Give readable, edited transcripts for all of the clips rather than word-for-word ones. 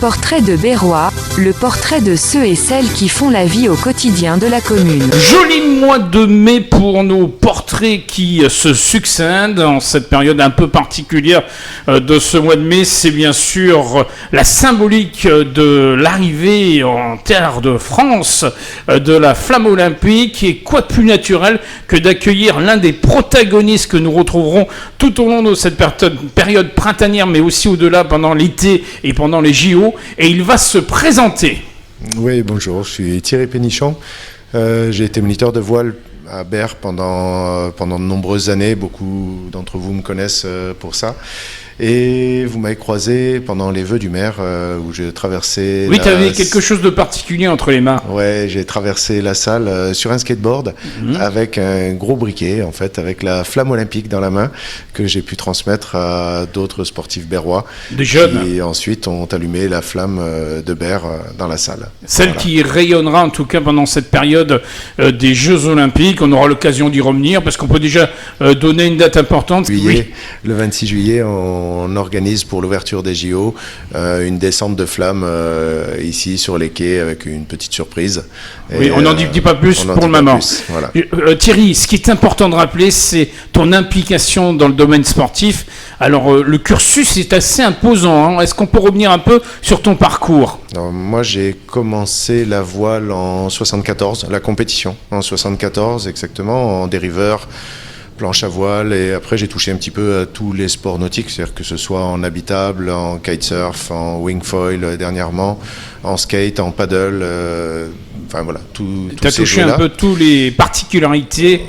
Portrait de Berrois, le portrait de ceux et celles qui font la vie au quotidien de la commune. Joli mois de mai pour nos portraits qui se succèdent en cette période un peu particulière de ce mois de mai. C'est bien sûr la symbolique de l'arrivée en terre de France de la flamme olympique. Et quoi de plus naturel que d'accueillir l'un des protagonistes que nous retrouverons tout au long de cette période printanière, mais aussi au-delà pendant l'été et pendant les JO. Et il va se présenter. Oui, bonjour, je suis Thierry Pénichon. J'ai été moniteur de voile à Berre pendant de nombreuses années. Beaucoup d'entre vous me connaissent pour ça. Et vous m'avez croisé pendant les vœux du maire où j'ai traversé... Oui, tu avais quelque chose de particulier entre les mains. Ouais, j'ai traversé la salle sur un skateboard avec un gros briquet, en fait, avec la flamme olympique dans la main que j'ai pu transmettre à d'autres sportifs berrois. Des jeunes. Et ensuite ont allumé la flamme de Berre dans la salle. Celle qui rayonnera en tout cas pendant cette période des Jeux Olympiques. On aura l'occasion d'y revenir parce qu'on peut déjà donner une date importante. Le 26 juillet, on organise pour l'ouverture des JO une descente de flammes ici sur les quais avec une petite surprise. Oui, et, on n'en dit pas plus pour le moment. Voilà. Thierry, ce qui est important de rappeler, c'est ton implication dans le domaine sportif. Alors, le cursus est assez imposant. Est-ce qu'on peut revenir un peu sur ton parcours ? Alors, moi, j'ai commencé la voile en 74, la compétition en 74 exactement, en dériveur, planche à voile, et après j'ai touché un petit peu à tous les sports nautiques, c'est-à-dire que ce soit en habitable, en kitesurf, en wingfoil dernièrement, en skate, en paddle, enfin voilà, tous ces jeux-là. Tu as touché un peu toutes les particularités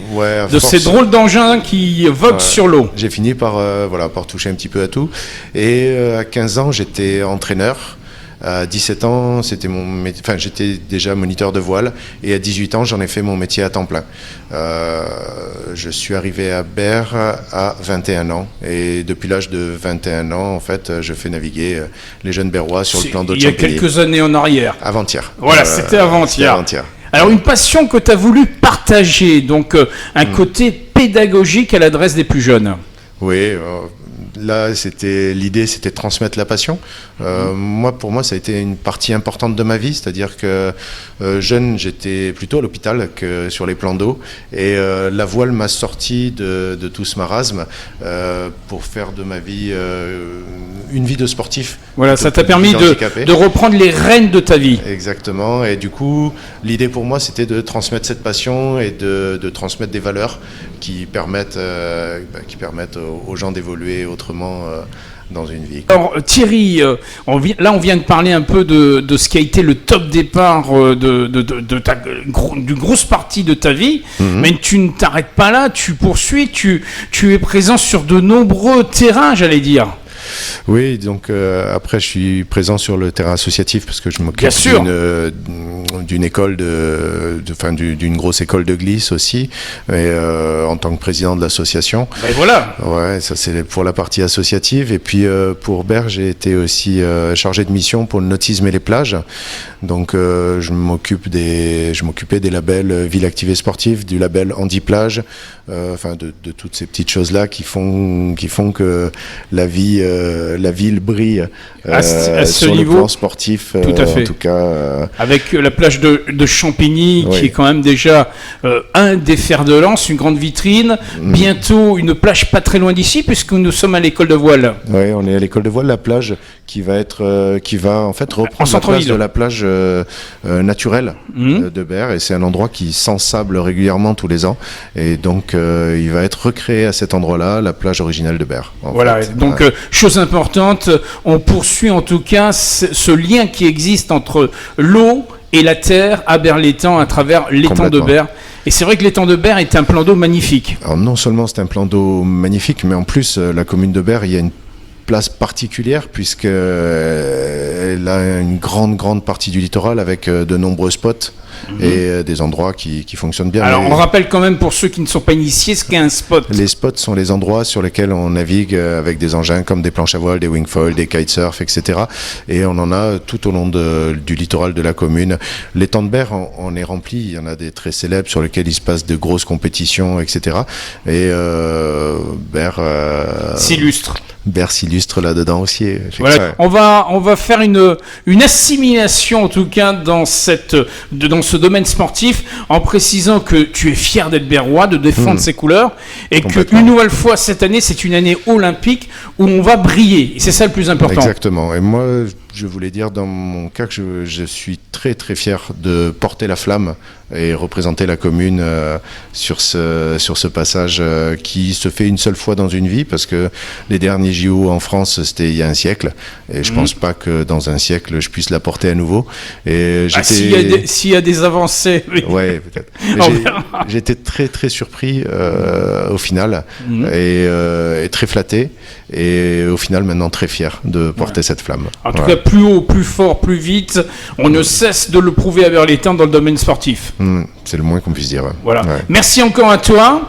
de ces drôles d'engins qui voguent sur l'eau. J'ai fini par toucher un petit peu à tout, et à 15 ans j'étais entraîneur. À 17 ans, j'étais déjà moniteur de voile, et à 18 ans, j'en ai fait mon métier à temps plein. Je suis arrivé à Berre à 21 ans, et depuis l'âge de 21 ans, en fait, je fais naviguer les jeunes Berrois sur le plan d'eau de Champigny. Il y a quelques années en arrière. Avant-hier. Voilà, c'était avant-hier. Alors, une passion que tu as voulu partager, donc un côté pédagogique à l'adresse des plus jeunes. Oui, là, l'idée, c'était de transmettre la passion. Pour moi, ça a été une partie importante de ma vie, c'est-à-dire que jeune, j'étais plutôt à l'hôpital que sur les plans d'eau, et la voile m'a sorti de tout ce marasme pour faire de ma vie une vie de sportif. Voilà, ça t'a permis de reprendre les rênes de ta vie. Exactement, et du coup, l'idée pour moi, c'était de transmettre cette passion et de transmettre des valeurs qui permettent aux gens d'évoluer autrement dans une vie. Alors Thierry, on vient de parler un peu de ce qui a été le top départ d'une grosse partie de ta vie, mais tu ne t'arrêtes pas là, tu poursuis, tu es présent sur de nombreux terrains, j'allais dire. Oui, donc après je suis présent sur le terrain associatif parce que je m'occupe d'une école d'une grosse école de glisse aussi, et en tant que président de l'association. Ben voilà. Ouais, ça c'est pour la partie associative, et puis pour Berre, j'ai été aussi chargé de mission pour le nautisme et les plages. Donc je m'occupais des labels Ville Active et Sportive, du label Handi Plage, de toutes ces petites choses là qui font que la ville brille sur le plan sportif, tout à fait. En tout cas. Avec la plage de Champigny, qui est quand même déjà un des fers de lance, une grande vitrine. Bientôt une plage pas très loin d'ici, puisque nous sommes à l'école de voile. Oui, on est à l'école de voile, la plage qui va en fait reprendre la place de la plage naturelle de Berre, et c'est un endroit qui s'ensable régulièrement tous les ans, et donc il va être recréé à cet endroit-là, la plage originale de Berre. Donc chose importante, on poursuit en tout cas ce lien qui existe entre l'eau et la terre à Berre-l'Étang à travers l'étang de Berre. Et c'est vrai que l'étang de Berre est un plan d'eau magnifique. Alors non seulement c'est un plan d'eau magnifique, mais en plus la commune de Berre, il y a une place particulière puisqu'elle a une grande partie du littoral avec de nombreux spots et des endroits qui fonctionnent bien. Alors on rappelle quand même pour ceux qui ne sont pas initiés ce qu'est un spot. Les spots sont les endroits sur lesquels on navigue avec des engins comme des planches à voile, des wingfoils, des kitesurf, etc. Et on en a tout au long du littoral de la commune. L'étang de Berre, on est rempli, il y en a des très célèbres sur lesquels il se passe de grosses compétitions, etc. Et Berre s'illustre. Berre illustre là-dedans aussi. Voilà, on va faire une assimilation en tout cas dans ce domaine sportif, en précisant que tu es fier d'être berrois, de défendre ses couleurs, et qu'une nouvelle fois cette année, c'est une année olympique où on va briller. Et c'est ça le plus important. Exactement. Et moi, je voulais dire dans mon cas que je suis très très fier de porter la flamme et représenter la commune sur ce passage qui se fait une seule fois dans une vie, parce que les derniers JO en France, c'était il y a un siècle, et je pense pas que dans un siècle je puisse la porter à nouveau. Et s'il y a des avancées, oui. Ouais, peut-être. J'étais très très surpris au final, et très flatté, et au final maintenant très fier de porter cette flamme. En tout cas, plus haut, plus fort, plus vite, on ne cesse de le prouver à Berlétan dans le domaine sportif. C'est le moins qu'on puisse dire. Voilà. Ouais. Merci encore à toi.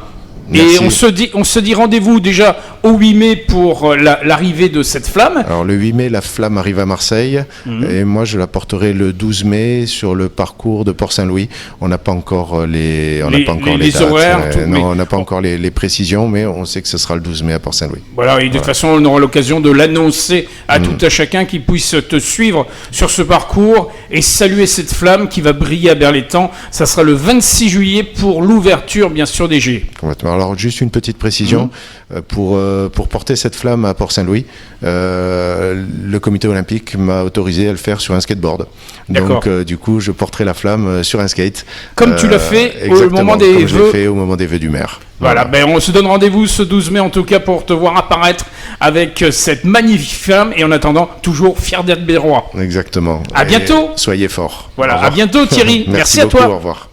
Merci. Et on se dit rendez-vous déjà au 8 mai pour l'arrivée de cette flamme. Alors le 8 mai, la flamme arrive à Marseille, et moi je la porterai le 12 mai sur le parcours de Port-Saint-Louis. On n'a pas encore les dates, horaires. On n'a pas encore les précisions, mais on sait que ce sera le 12 mai à Port-Saint-Louis. Voilà, et de toute façon, on aura l'occasion de l'annoncer à tout à chacun qui puisse te suivre sur ce parcours et saluer cette flamme qui va briller à Berlétan. Ça sera le 26 juillet pour l'ouverture, bien sûr, des Jeux. Alors juste une petite précision, pour porter cette flamme à Port-Saint-Louis, le comité olympique m'a autorisé à le faire sur un skateboard. D'accord. Donc du coup je porterai la flamme sur un skate. Comme tu l'as fait au moment des vœux. Je l'ai fait au moment des vœux du maire. Voilà, on se donne rendez-vous ce 12 mai en tout cas pour te voir apparaître avec cette magnifique flamme, et en attendant, toujours fier d'être berrois. Exactement. À bientôt. Soyez forts. Voilà, à bientôt Thierry. Merci à beaucoup, toi. Au revoir.